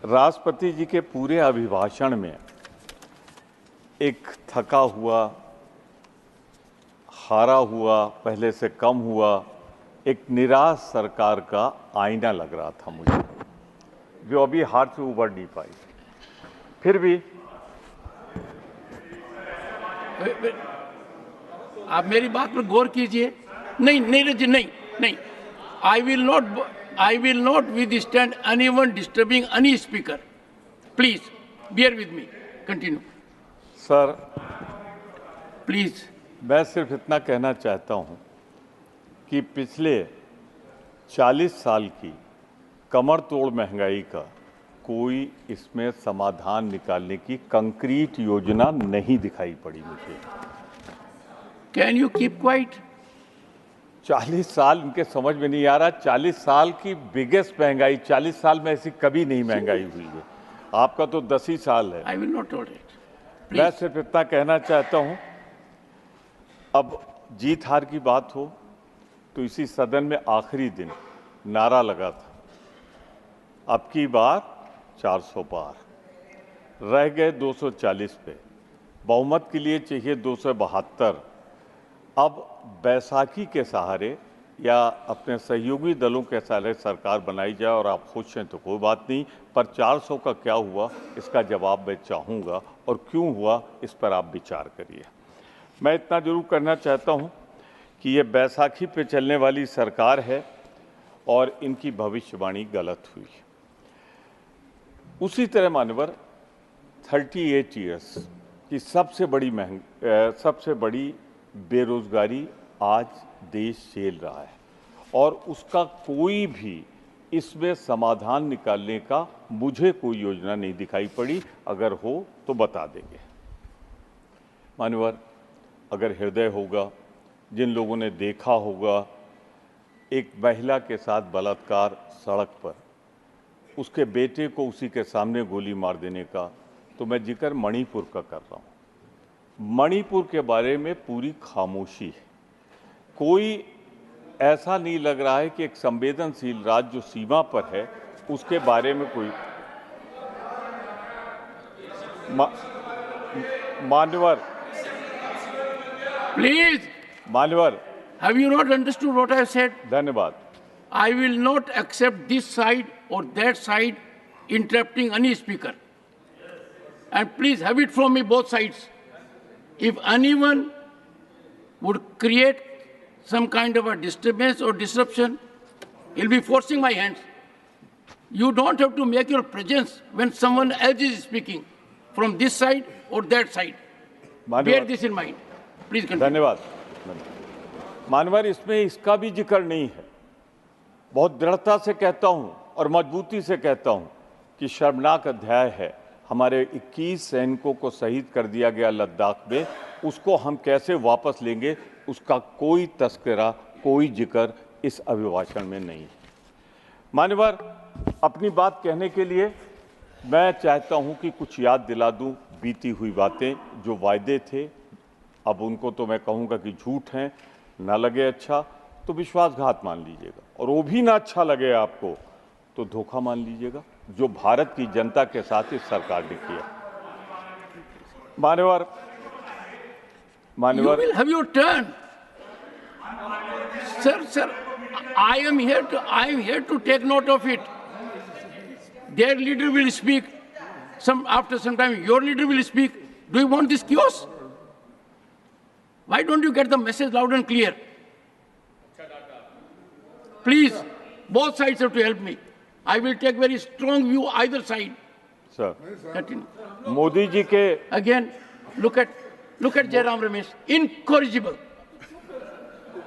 राष्ट्रपति जी के पूरे अभिभाषण में एक थका हुआ, हारा हुआ, पहले से कम हुआ, एक निराश सरकार का आईना लग रहा था मुझे, जो अभी हार से उबर नहीं पाई। फिर भी आप मेरी बात पर गौर कीजिए। नहीं नहीं, I will not withstand anyone disturbing any speaker. Please bear with me. Continue. Sir, Please. मैं सिर्फ इतना कहना चाहता हूं कि पिछले 40 साल की कमर तोड़ महंगाई का कोई इसमें समाधान निकालने की कंक्रीट योजना नहीं दिखाई पड़ी मुझे। Can you keep quiet? 40 साल इनके समझ में नहीं आ रहा। 40 साल की बिगेस्ट महंगाई, 40 साल में ऐसी कभी नहीं महंगाई हुई है। आपका तो 10 ही साल है। I will not tolerate. मैं सिर्फ इतना कहना चाहता हूं, अब जीत हार की बात हो तो इसी सदन में आखिरी दिन नारा लगा था, अब की बार 400 पार, रह गए 240 पे, बहुमत के लिए चाहिए 272। अब बैसाखी के सहारे या अपने सहयोगी दलों के सहारे सरकार बनाई जाए और आप खुश हैं तो कोई बात नहीं, पर 400 का क्या हुआ इसका जवाब मैं चाहूँगा, और क्यों हुआ इस पर आप विचार करिए। मैं इतना जरूर करना चाहता हूँ कि ये बैसाखी पे चलने वाली सरकार है और इनकी भविष्यवाणी गलत हुई। उसी तरह मानवर 38 ईयर्स की सबसे बड़ी बेरोजगारी आज देश झेल रहा है और उसका कोई भी इसमें समाधान निकालने का मुझे कोई योजना नहीं दिखाई पड़ी। अगर हो तो बता देंगे। मानवर, अगर हृदय होगा, जिन लोगों ने देखा होगा एक महिला के साथ बलात्कार सड़क पर, उसके बेटे को उसी के सामने गोली मार देने का, तो मैं जिक्र मणिपुर का कर रहा हूँ। मणिपुर के बारे में पूरी खामोशी है। कोई ऐसा नहीं लग रहा है कि एक संवेदनशील राज्य जो सीमा पर है उसके बारे में कोई मान्यवर, Please. मान्यवर, Have you not understood what I have said? धन्यवाद। I will not accept this side or that side interrupting any speaker. And please have it from me both sides. If anyone would create some kind of a disturbance or disruption, he'll be forcing my hands. You don't have to make your presence when someone else is speaking from this side or that side. Bear this in mind. Please continue. धन्यवाद। मानवर, इसमें इसका भी जिक्र नहीं है। बहुत दृढ़ता से कहता हूं और मजबूती से कहता हूं कि शर्मनाक अध्याय है। हमारे 21 सैनिकों को शहीद कर दिया गया लद्दाख में, उसको हम कैसे वापस लेंगे उसका कोई तस्करा, कोई जिक्र इस अभिभाषण में नहीं है। मान्यवर, अपनी बात कहने के लिए मैं चाहता हूं कि कुछ याद दिला दूं बीती हुई बातें, जो वायदे थे। अब उनको तो मैं कहूंगा कि झूठ हैं। ना लगे अच्छा तो विश्वासघात मान लीजिएगा, और वो भी ना अच्छा लगे आपको तो धोखा मान लीजिएगा, जो भारत की जनता के साथ इस सरकार ने किया। मान्यवर, You will have your turn. Sir, I am here to take note of it. Their leader will speak. After some time, your leader will speak. Do you want this chaos? Why don't you get the message loud and clear? Please, both sides have to help me. I will take very strong view either side. Sir, Continue. Modi ji के Again, look at Jairam Ramesh, incorrigible.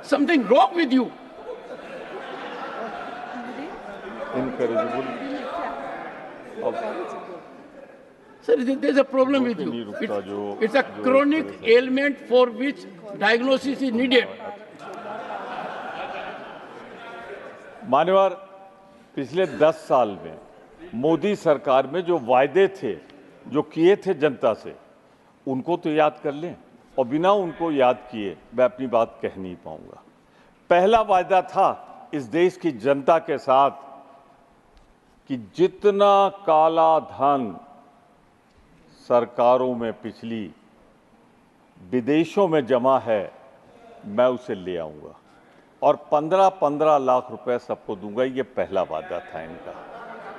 Something wrong with you. इनकरेजिबल, Sir, there's a problem with you. It's a chronic ailment for which diagnosis is needed. मान्यवर, पिछले 10 साल में मोदी सरकार में जो वायदे थे, जो किए थे जनता से, उनको तो याद कर लें, और बिना उनको याद किए मैं अपनी बात कह नहीं पाऊंगा। पहला वायदा था इस देश की जनता के साथ कि जितना काला धन सरकारों में पिछली विदेशों में जमा है, मैं उसे ले आऊंगा और 15-15 लाख रुपए सबको दूंगा। ये पहला वादा था इनका।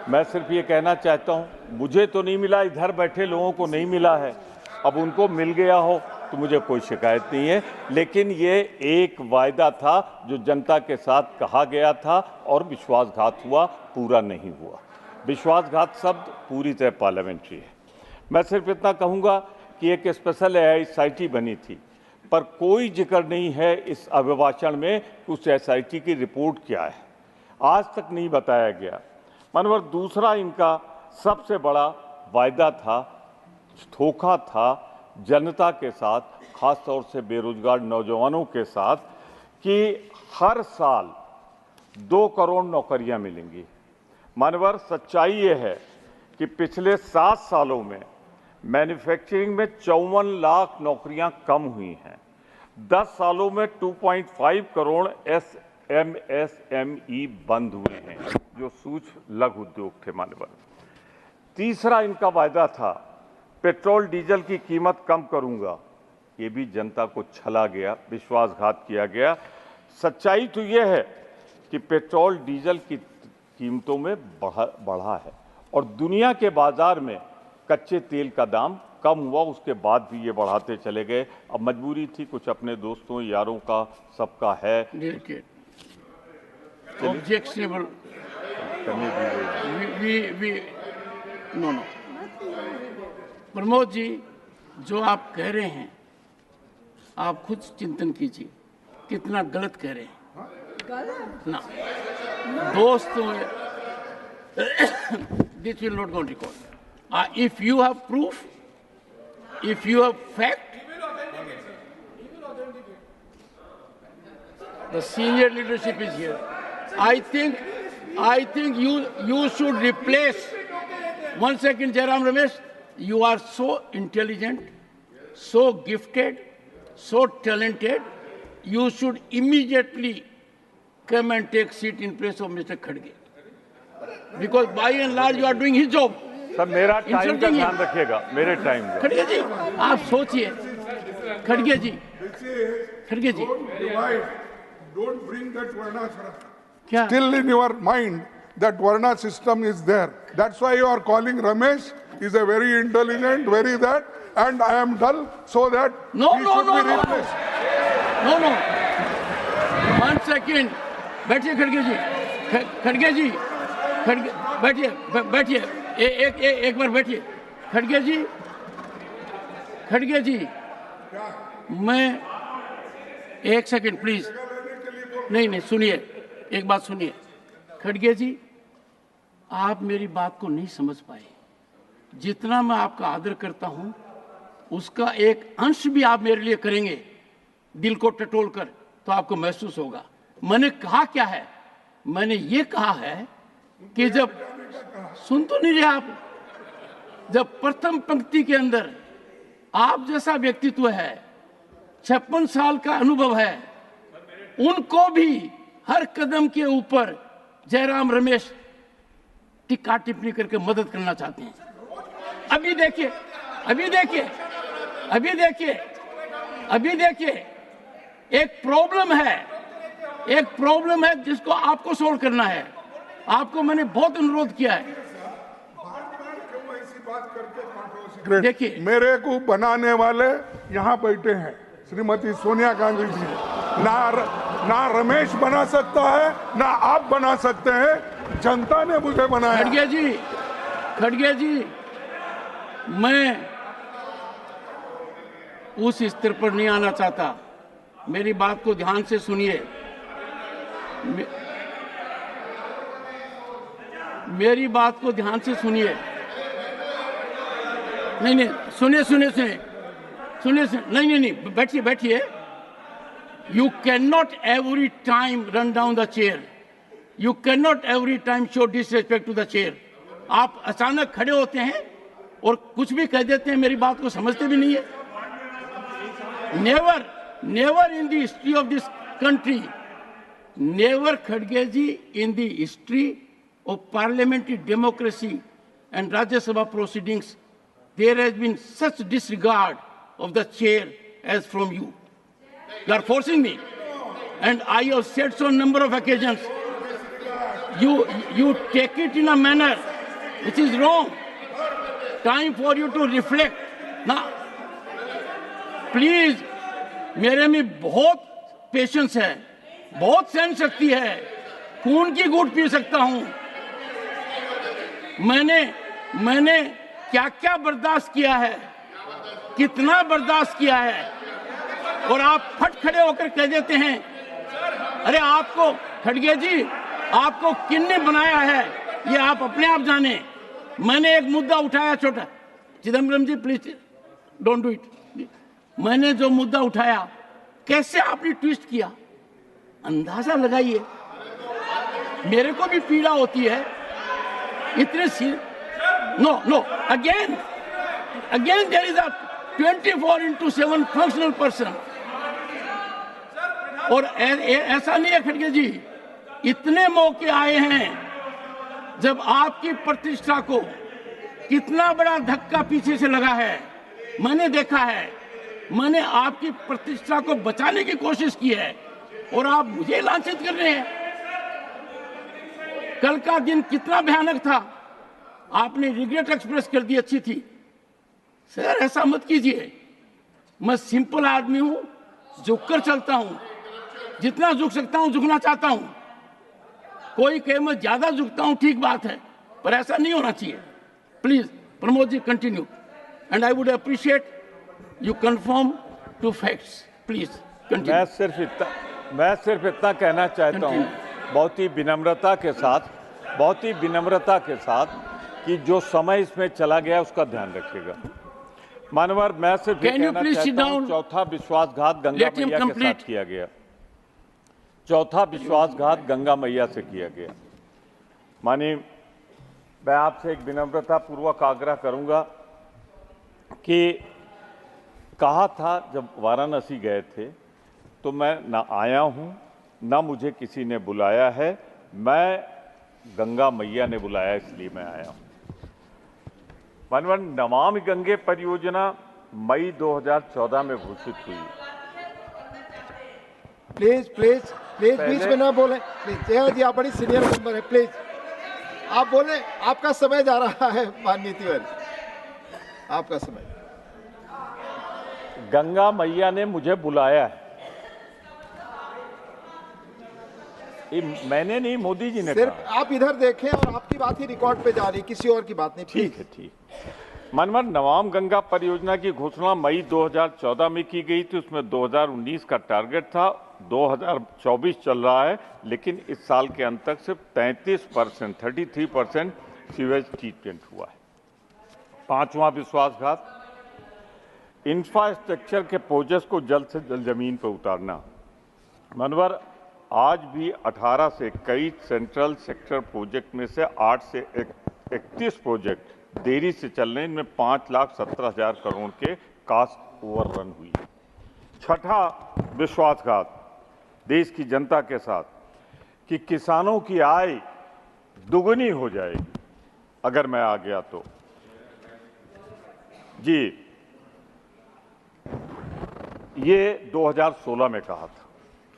मैं सिर्फ ये कहना चाहता हूं, मुझे तो नहीं मिला, इधर बैठे लोगों को नहीं मिला है, अब उनको मिल गया हो तो मुझे कोई शिकायत नहीं है, लेकिन ये एक वायदा था जो जनता के साथ कहा गया था और विश्वासघात हुआ, पूरा नहीं हुआ। विश्वासघात शब्द पूरी तरह पार्लियामेंट्री है। मैं सिर्फ इतना कहूँगा कि एक स्पेशल SIT बनी थी, पर कोई जिक्र नहीं है इस अभिभाषण में कि उस SIT की रिपोर्ट क्या है, आज तक नहीं बताया गया। मानवर दूसरा इनका सबसे बड़ा वायदा था, धोखा था जनता के साथ, खास तौर से बेरोजगार नौजवानों के साथ, कि हर साल 2 करोड़ नौकरियां मिलेंगी। मानवर सच्चाई ये है कि पिछले 7 सालों में मैन्युफैक्चरिंग में 54 लाख नौकरियां कम हुई हैं। 10 सालों में 2.5 करोड़ MSME बंद हुए हैं, जो सूक्ष्म लघु उद्योग थे। मानवर तीसरा इनका वायदा था, पेट्रोल डीजल की कीमत कम करूंगा। ये भी जनता को छला गया, विश्वासघात किया गया। सच्चाई तो यह है कि पेट्रोल डीजल की कीमतों में बढ़ा है और दुनिया के बाजार में कच्चे तेल का दाम कम हुआ, उसके बाद भी ये बढ़ाते चले गए। अब मजबूरी थी, कुछ अपने दोस्तों यारों का सबका है। Objectionable. No. प्रमोद जी, जो आप कह रहे हैं, आप खुद चिंतन कीजिए कितना गलत कह रहे हैं ना। दोस्तों, this will not go on record. If you have proof, if you have fact, the senior leadership is here. I think you should replace. One second, Jairam Ramesh. You are so intelligent, so gifted, so talented. You should immediately come and take seat in place of Mr. Khadge, because by and large you are doing his job. Sir, मेरा time का ध्यान रखिएगा, मेरे time का। खड़गे जी, आप सोचिए। खड़गे जी, Don't bring that Varna. क्या? Still in your mind that Varna system is there. That's why you are calling Ramesh. Is a very intelligent, very that, and I am dull, so that he should be replaced. No. 1 second. बैठिए खड़गे जी, बैठिए एक बार बैठिए। खड़गे जी, मैं 1 second please. नहीं, सुनिए, एक बात सुनिए। खड़गे जी, आप मेरी बात को नहीं समझ पाए। जितना मैं आपका आदर करता हूं, उसका एक अंश भी आप मेरे लिए करेंगे दिल को टटोल कर, तो आपको महसूस होगा। मैंने कहा क्या है? मैंने ये कहा है कि जब सुन तो नहीं रहे आप, जब प्रथम पंक्ति के अंदर आप जैसा व्यक्तित्व है, 56 साल का अनुभव है, उनको भी हर कदम के ऊपर जयराम रमेश टिक्का टिप्पणी करके मदद करना चाहते हैं। अभी देखिए, एक प्रॉब्लम है जिसको आपको सोल्व करना है। आपको मैंने बहुत अनुरोध किया है। देखिए, मेरे को बनाने वाले यहाँ बैठे हैं, श्रीमती सोनिया गांधी जी। ना रमेश बना सकता है, ना आप बना सकते हैं, जनता ने मुझे बनाया। खड़गे जी, मैं उस स्तर पर नहीं आना चाहता। मेरी बात को ध्यान से सुनिए। मेरी बात को ध्यान से सुनिए। नहीं, सुनिए। नहीं, बैठिए। You cannot every time run down the chair. You cannot every time show disrespect to the chair. आप अचानक खड़े होते हैं और कुछ भी कह देते हैं, मेरी बात को समझते भी नहीं है। Never in the history of this country, never Khadge ji in the history of parliamentary democracy and Rajya Sabha proceedings, there has been such disregard of the chair as from you. You are forcing me. And I have said so on a number of occasions. You take it in a manner which is wrong. Time for you to reflect. Now, please, मेरे में बहुत patience है, बहुत सहन शक्ति है, खून की घूंट पी सकता हूं। मैंने क्या क्या बर्दाश्त किया है, कितना बर्दाश्त किया है, और आप फट खड़े होकर कह देते हैं, अरे आपको खड़गे जी, आपको किसने बनाया है ये आप अपने आप जाने। मैंने एक मुद्दा उठाया छोटा, चिदम्बरम जी प्लीज डोंट डू इट। मैंने जो मुद्दा उठाया, कैसे आपने ट्विस्ट किया, अंदाजा लगाइए। मेरे को भी पीड़ा होती है इतने सी। No again there is a 24/7 functional person. और ऐसा नहीं है खड़गे जी, इतने मौके आए हैं जब आपकी प्रतिष्ठा को कितना बड़ा धक्का पीछे से लगा है, मैंने देखा है। मैंने आपकी प्रतिष्ठा को बचाने की कोशिश की है और आप मुझे लांछित कर रहे हैं। कल का दिन कितना भयानक था, आपने रिग्रेट एक्सप्रेस कर दी, अच्छी थी। सर ऐसा मत कीजिए, मैं सिंपल आदमी हूं, झुककर चलता हूं, जितना झुक सकता हूं झुकना चाहता हूं। कोई कहे मैं ज्यादा झुकता हूं, ठीक बात है, पर ऐसा नहीं होना चाहिए। Please Pramod ji continue, and I would appreciate you confirm to facts, please continue. मैं सिर्फ इतना कहना चाहता हूं, बहुत ही विनम्रता के साथ कि जो समय इसमें चला गया उसका ध्यान रखिएगा। मानवर, मैं सिर्फ ये कहना चाहता हूं, चौथा विश्वासघात गंगा मैया के साथ किया गया। चौथा विश्वासघात गंगा मैया से किया गया। मानिए, मैं आपसे एक विनम्रता पूर्वक आग्रह करूंगा कि कहा था जब वाराणसी गए थे तो मैं ना आया हूं, ना मुझे किसी ने बुलाया है, मैं गंगा मैया ने बुलाया इसलिए मैं आया हूं। मानवर, नमामि गंगे परियोजना मई 2014 में घोषित हुई। प्लीज बीच में ना बोले प्लीज। जया जी, आप बड़ी सीनियर मेंबर है, प्लीज आप बोले, आपका समय जा रहा है। माननीय तिवारी, आपका समय। गंगा मैया ने मुझे बुलाया है, मैंने नहीं, मोदी जी ने सिर्फ कहा। आप इधर देखें और आपकी बात ही रिकॉर्ड पे जा रही, किसी और की बात नहीं। ठीक है, ठीक। मनमन, नमामि गंगा परियोजना की घोषणा मई 2014 में की गई थी। उसमें 2019 का टारगेट था, 2024 चल रहा है, लेकिन इस साल के अंत तक सिर्फ 33% सीवेज ट्रीटमेंट हुआ है। पांचवा विश्वासघात, इंफ्रास्ट्रक्चर के प्रोजेक्ट को जल्द से जल्द जमीन पर उतारना। मनवर, आज भी 18 से 21 सेंट्रल सेक्टर प्रोजेक्ट में से 8 से 31 प्रोजेक्ट देरी से चल रहे हैं। इनमें 5,17,000 करोड़ के कास्ट ओवररन हुई। छठा विश्वासघात देश की जनता के साथ कि किसानों की आय दुगुनी हो जाएगी अगर मैं आ गया तो। जी, ये 2016 में कहा था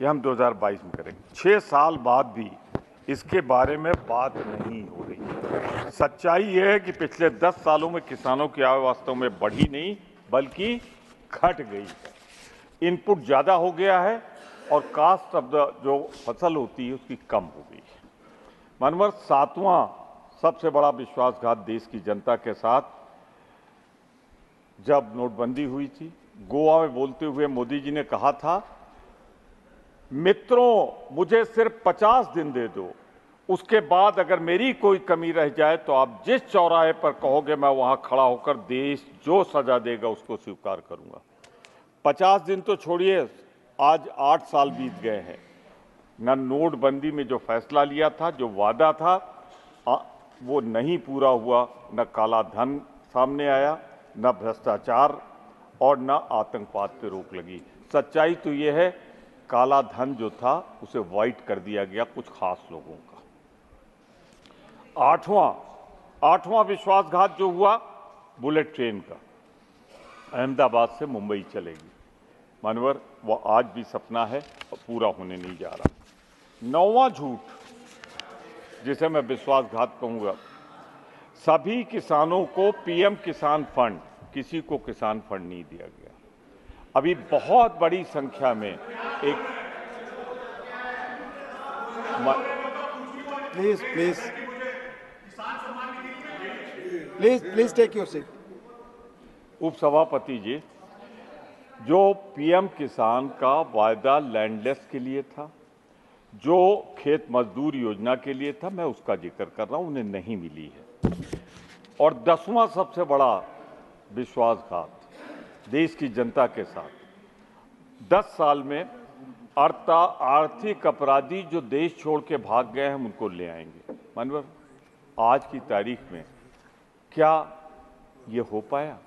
कि हम 2022 में करेंगे। 6 साल बाद भी इसके बारे में बात नहीं हो रही है। सच्चाई यह है कि पिछले 10 सालों में किसानों की आय वास्तव में बढ़ी नहीं बल्कि घट गई है। इनपुट ज़्यादा हो गया है और कास्ट ऑफ द जो फसल होती है उसकी कम हो गई है। मनवर, 7वां सबसे बड़ा विश्वासघात देश की जनता के साथ जब नोटबंदी हुई थी। गोवा में बोलते हुए मोदी जी ने कहा था, मित्रों मुझे सिर्फ 50 दिन दे दो, उसके बाद अगर मेरी कोई कमी रह जाए तो आप जिस चौराहे पर कहोगे मैं वहां खड़ा होकर देश जो सजा देगा उसको स्वीकार करूंगा। 50 दिन तो छोड़िए, आज 8 साल बीत गए हैं। न नोटबंदी में जो फैसला लिया था, जो वादा था, वो नहीं पूरा हुआ। न काला धन सामने आया, न भ्रष्टाचार और न आतंकवाद पे रोक लगी। सच्चाई तो ये है, काला धन जो था उसे वाइट कर दिया गया कुछ खास लोगों का। आठवां विश्वासघात जो हुआ बुलेट ट्रेन का, अहमदाबाद से मुंबई चलेगी। मानवर वो आज भी सपना है और पूरा होने नहीं जा रहा। 9वां झूठ जिसे मैं विश्वासघात कहूंगा, सभी किसानों को पीएम किसान फंड, किसी को किसान फंड नहीं दिया गया। अभी बहुत बड़ी संख्या में एक प्लीज टेक योर सीट। उपसभापति जी, जो पीएम किसान का वायदा लैंडलेस के लिए था, जो खेत मजदूर योजना के लिए था, मैं उसका जिक्र कर रहा हूं, उन्हें नहीं मिली है। और 10वां सबसे बड़ा विश्वासघात देश की जनता के साथ, 10 साल में आर्थिक अपराधी जो देश छोड़ के भाग गए हैं हम उनको ले आएंगे। मानवर आज की तारीख में क्या ये हो पाया?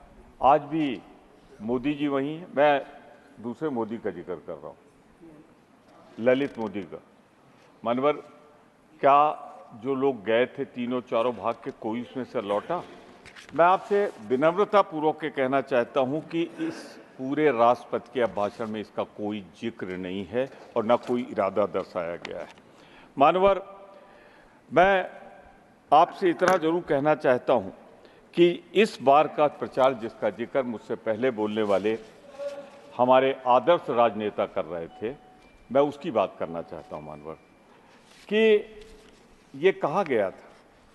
आज भी मोदी जी वहीं हैं। मैं दूसरे मोदी का जिक्र कर रहा हूं, ललित मोदी का। मानवर क्या जो लोग गए थे तीनों चारों भाग के, कोई उसमें से लौटा? मैं आपसे विनम्रता पूर्वक के कहना चाहता हूं कि इस पूरे राष्ट्रपति के भाषण में इसका कोई जिक्र नहीं है और न कोई इरादा दर्शाया गया है। मानवर मैं आपसे इतना जरूर कहना चाहता हूं कि इस बार का प्रचार जिसका जिक्र मुझसे पहले बोलने वाले हमारे आदर्श राजनेता कर रहे थे, मैं उसकी बात करना चाहता हूं। मानवर कि ये कहा गया था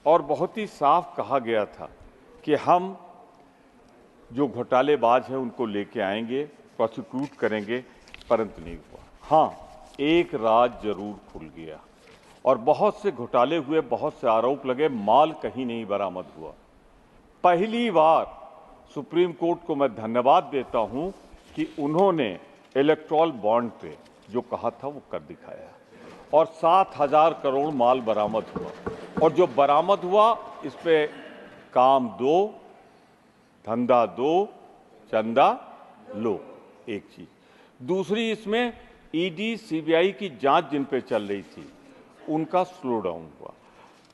और बहुत ही साफ कहा गया था कि हम जो घोटालेबाज हैं उनको लेके आएंगे, प्रोसिक्यूट करेंगे, परंतु नहीं हुआ। हाँ, एक राज जरूर खुल गया और बहुत से घोटाले हुए, बहुत से आरोप लगे, माल कहीं नहीं बरामद हुआ। पहली बार सुप्रीम कोर्ट को मैं धन्यवाद देता हूं कि उन्होंने इलेक्टोरल बॉन्ड पे जो कहा था वो कर दिखाया और 7,000 करोड़ माल बरामद हुआ। और जो बरामद हुआ इस पे काम दो, धंधा दो, चंदा लो, एक चीज। दूसरी, इसमें ईडी सीबीआई की जांच जिन पे चल रही थी उनका स्लो डाउन हुआ।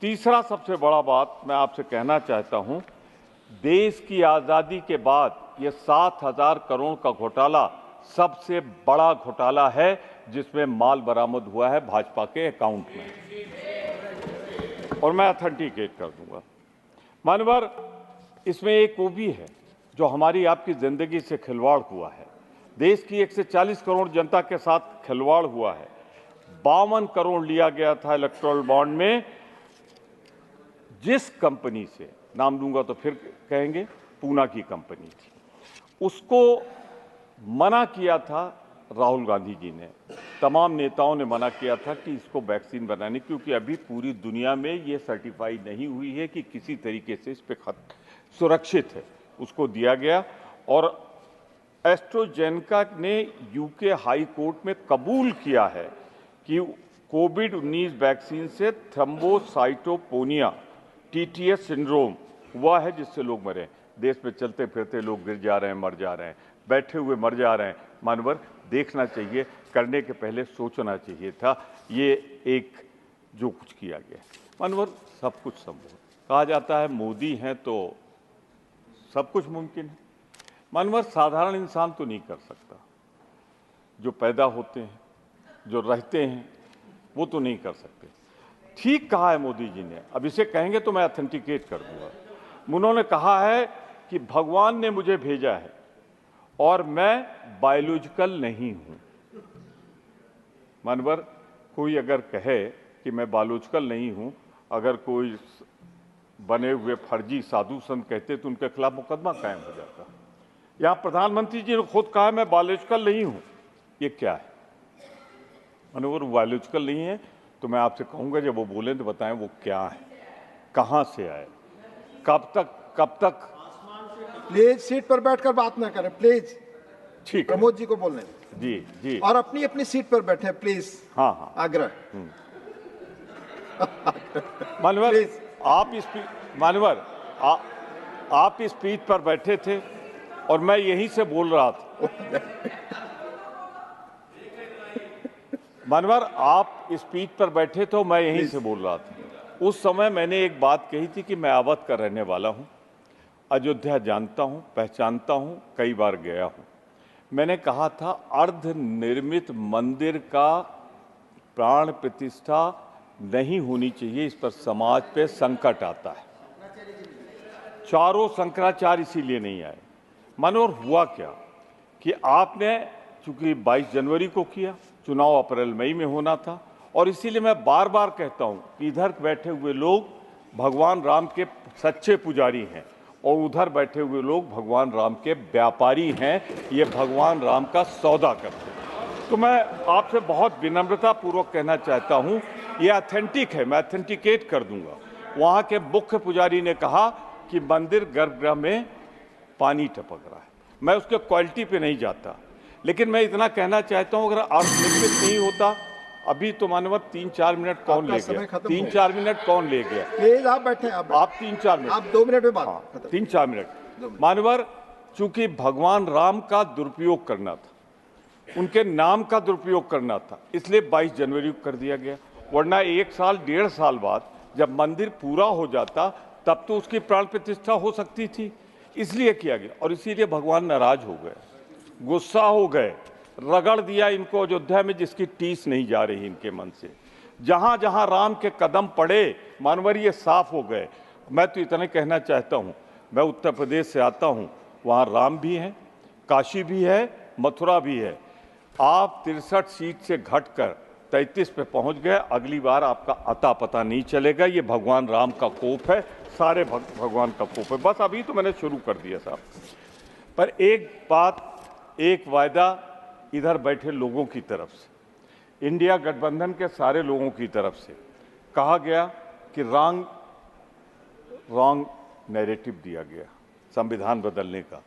तीसरा सबसे बड़ा बात मैं आपसे कहना चाहता हूं, देश की आजादी के बाद ये 7,000 करोड़ का घोटाला सबसे बड़ा घोटाला है जिसमें माल बरामद हुआ है भाजपा के अकाउंट में, और मैं ऑथेंटिकेट कर दूंगा। मानवर इसमें एक वो भी है जो हमारी आपकी जिंदगी से खिलवाड़ हुआ है। देश की 140 करोड़ जनता के साथ खिलवाड़ हुआ है। 52 करोड़ लिया गया था इलेक्टोरल बॉन्ड में, जिस कंपनी से नाम दूंगा तो फिर कहेंगे पूना की कंपनी थी, उसको मना किया था राहुल गांधी जी ने, तमाम नेताओं ने मना किया था कि इसको वैक्सीन बनाने, क्योंकि अभी पूरी दुनिया में ये सर्टिफाई नहीं हुई है कि किसी तरीके से इस पे सुरक्षित है, उसको दिया गया। और एस्ट्राजेनेका ने यूके हाई कोर्ट में कबूल किया है कि कोविड-19 वैक्सीन से थ्रोम्बोसाइटोपेनिया टीटीएस सिंड्रोम हुआ है जिससे लोग मरे। देश में चलते फिरते लोग गिर जा रहे हैं, मर जा रहे हैं, बैठे हुए मर जा रहे हैं। मानवर देखना चाहिए, करने के पहले सोचना चाहिए था। ये एक जो कुछ किया गया, मानवर सब कुछ संभव। कहा जाता है मोदी हैं तो सब कुछ मुमकिन है। मानवर साधारण इंसान तो नहीं कर सकता, जो पैदा होते हैं, जो रहते हैं, वो तो नहीं कर सकते। ठीक कहा है मोदी जी ने, अब इसे कहेंगे तो मैं ऑथेंटिकेट कर दूंगा। उन्होंने कहा है कि भगवान ने मुझे भेजा है और मैं बायोलॉजिकल नहीं हूं। मानवर कोई अगर कहे कि मैं बायोलॉजिकल नहीं हूं, अगर कोई बने हुए फर्जी साधु संत कहते तो उनके खिलाफ मुकदमा कायम हो जाता। यहां प्रधानमंत्री जी ने खुद कहा मैं बायोलॉजिकल नहीं हूं। ये क्या है? मानवर बायोलॉजिकल नहीं है तो मैं आपसे कहूंगा जब वो बोले तो बताएं वो क्या है, कहां से आए, कब तक। प्लीज सीट पर बैठकर बात ना करें, प्लीज। ठीक, प्रमोद जी को बोलने जी जी, और अपनी सीट पर बैठे प्लीज। हाँ, आग्रह। मानवर आप इस पीठ पर बैठे थे और मैं यहीं से बोल रहा था। मानवर आप इस पीठ पर बैठे थे, मैं यहीं से बोल रहा था। उस समय मैंने एक बात कही थी कि मैं अवध का रहने वाला हूं, अयोध्या जानता हूं, पहचानता हूं, कई बार गया हूं। मैंने कहा था अर्ध निर्मित मंदिर का प्राण प्रतिष्ठा नहीं होनी चाहिए, इस पर समाज पे संकट आता है। चारों शंकराचार्य इसीलिए नहीं आए। मनोहर हुआ क्या कि आपने चूंकि 22 जनवरी को किया, चुनाव अप्रैल मई में होना था, और इसीलिए मैं बार बार कहता हूं कि इधर बैठे हुए लोग भगवान राम के सच्चे पुजारी हैं और उधर बैठे हुए लोग भगवान राम के व्यापारी हैं, ये भगवान राम का सौदा करते हैं। तो मैं आपसे बहुत विनम्रता पूर्वक कहना चाहता हूं, ये ऑथेंटिक है, मैं ऑथेंटिकेट कर दूंगा। वहां के मुख्य पुजारी ने कहा कि मंदिर गर्भगृह में पानी टपक रहा है। मैं उसके क्वालिटी पे नहीं जाता, लेकिन मैं इतना कहना चाहता हूं, अगर अर्धनिर्मित नहीं होता, अभी तो मानव 3-4 मिनट कौन ले गया? 3-4 मिनट कौन ले गया? प्लीज आप बैठे, आप 3-4 मिनट, आप 2 मिनट में बात। हाँ, 3-4 मिनट। मानवर, चूंकि भगवान राम का दुरुपयोग करना था, उनके नाम का दुरुपयोग करना था, इसलिए 22 जनवरी को कर दिया गया। वरना 1 साल 1.5 साल बाद जब मंदिर पूरा हो जाता तब तो उसकी प्राण प्रतिष्ठा हो सकती थी, इसलिए किया गया। और इसीलिए भगवान नाराज हो गए, गुस्सा हो गए, रगड़ दिया इनको अयोध्या में, जिसकी टीस नहीं जा रही इनके मन से। जहां जहां राम के कदम पड़े मानवर ये साफ हो गए। मैं तो इतना कहना चाहता हूं, मैं उत्तर प्रदेश से आता हूं, वहां राम भी हैं, काशी भी है, मथुरा भी है। आप 63 सीट से घटकर 33 पे पहुंच गए, अगली बार आपका अता पता नहीं चलेगा। ये भगवान राम का कोप है, सारे भगवान का कोप है। बस अभी तो मैंने शुरू कर दिया साहब। पर एक बात, एक वायदा इधर बैठे लोगों की तरफ से, इंडिया गठबंधन के सारे लोगों की तरफ से कहा गया कि रॉन्ग नैरेटिव दिया गया संविधान बदलने का।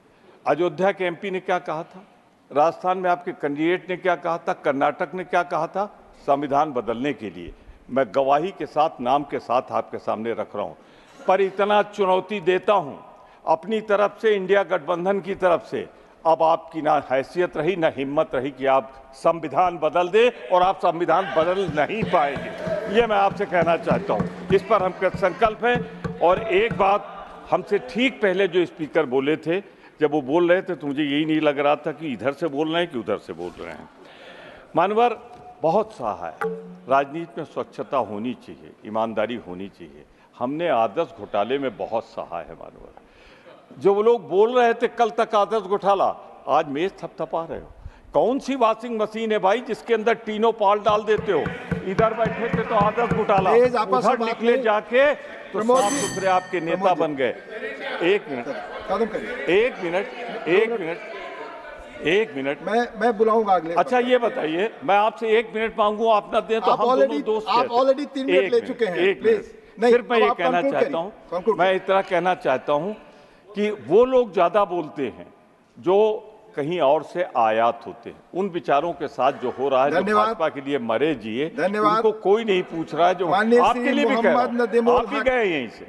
अयोध्या के एमपी ने क्या कहा था, राजस्थान में आपके कैंडिडेट ने क्या कहा था, कर्नाटक ने क्या कहा था संविधान बदलने के लिए। मैं गवाही के साथ, नाम के साथ आपके सामने रख रहा हूं। पर इतना चुनौती देता हूं अपनी तरफ से, इंडिया गठबंधन की तरफ से, अब आपकी ना हैसियत रही ना हिम्मत रही कि आप संविधान बदल दे, और आप संविधान बदल नहीं पाएंगे। ये मैं आपसे कहना चाहता हूं, इस पर हम संकल्प हैं। और एक बात, हमसे ठीक पहले जो स्पीकर बोले थे, जब वो बोल रहे थे तो मुझे यही नहीं लग रहा था कि इधर से बोल रहे हैं कि उधर से बोल रहे हैं। मानवर, बहुत सहा है, राजनीति में स्वच्छता होनी चाहिए, ईमानदारी होनी चाहिए। हमने आदर्श घोटाले में बहुत सहा है मानवर। जो वो लोग बोल रहे थे कल तक आदर्श घोटाला, आज मेज थपथपा रहे हो। कौन सी वॉशिंग मशीन है भाई जिसके अंदर तीनों पाल डाल देते हो? इधर बैठे थे तो आदर्श घोटाला, उधर निकले जाके तो साफ सुथरे आपके नेता बन गए। एक मिनट मैं बुलाऊंगा अगले। अच्छा ये बताइए, मैं आपसे 1 मिनट मांगू, आप ना दें तो हम दोनों दोस्त। आप ऑलरेडी 3 मिनट ले चुके हैं, प्लीज। सिर्फ मैं ये कहना चाहता हूँ, मैं इतना कहना चाहता हूँ कि वो लोग ज्यादा बोलते हैं जो कहीं और से आयात होते हैं। उन विचारों के साथ जो हो रहा है, जो भाजपा के लिए मरे जिए, उनको कोई नहीं पूछ रहा है। जो आपके लिए भी कह रहा हूं, आप भी गए यहीं से,